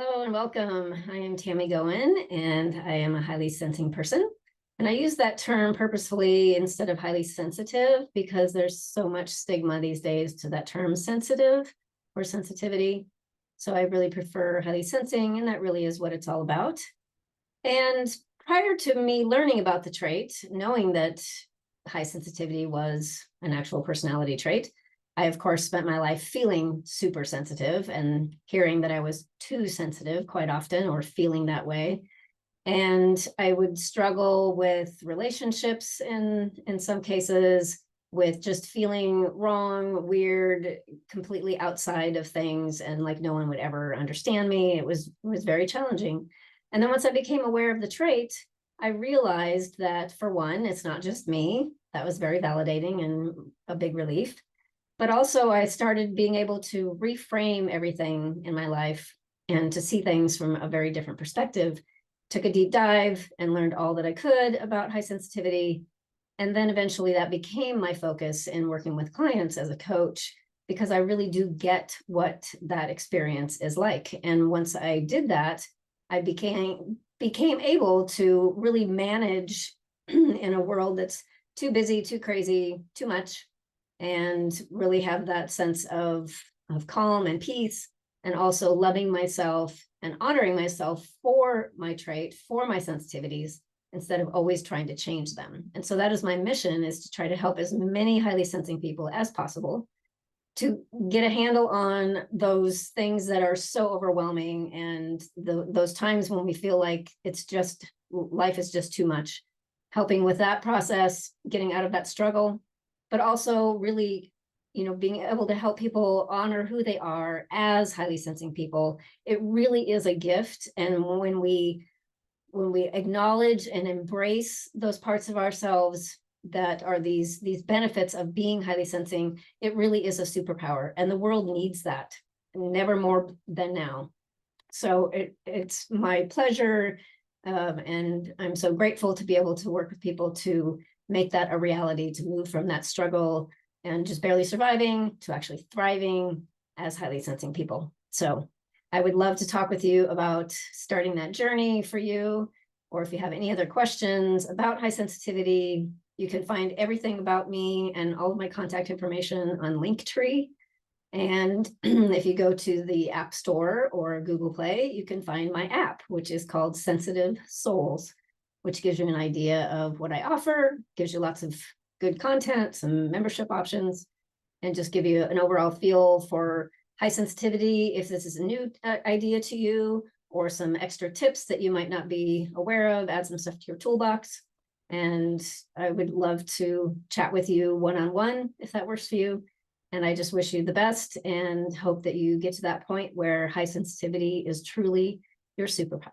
Hello and welcome. I am Tammy Goen, and I am a highly sensing person. And I use that term purposefully instead of highly sensitive because there's so much stigma these days to that term sensitive or sensitivity. So I really prefer highly sensing, and that really is what it's all about. And prior to me learning about the trait, knowing that high sensitivity was an actual personality trait, I, of course, spent my life feeling super sensitive and hearing that I was too sensitive quite often, or feeling that way. And I would struggle with relationships in some cases, with just feeling wrong, weird, completely outside of things, and like no one would ever understand me. It was very challenging. And then once I became aware of the trait, I realized that, for one, it's not just me. That was very validating and a big relief. But also I started being able to reframe everything in my life and to see things from a very different perspective. Took a deep dive and learned all that I could about high sensitivity. And then eventually that became my focus in working with clients as a coach, because I really do get what that experience is like. And once I did that, I became able to really manage in a world that's too busy, too crazy, too much, and really have that sense of calm and peace, and also loving myself and honoring myself for my trait, for my sensitivities, instead of always trying to change them. And so that is my mission, is to try to help as many highly sensing people as possible to get a handle on those things that are so overwhelming, and those times when we feel like it's just, life is just too much, helping with that process, getting out of that struggle, but also really, being able to help people honor who they are as highly sensing people. It really is a gift. And when we acknowledge and embrace those parts of ourselves that are these benefits of being highly sensing, it really is a superpower. And the world needs that, never more than now. So it's my pleasure. And I'm so grateful to be able to work with people to make that a reality, to move from that struggle and just barely surviving to actually thriving as highly sensing people. So I would love to talk with you about starting that journey for you, or if you have any other questions about high sensitivity. You can find everything about me and all of my contact information on Linktree. And if you go to the App Store or Google Play, you can find my app, which is called Sensitive Souls, which gives you an idea of what I offer, gives you lots of good content, some membership options, and just give you an overall feel for high sensitivity, if this is a new idea to you, or some extra tips that you might not be aware of, add some stuff to your toolbox. And I would love to chat with you one-on-one if that works for you. And I just wish you the best and hope that you get to that point where high sensitivity is truly your superpower.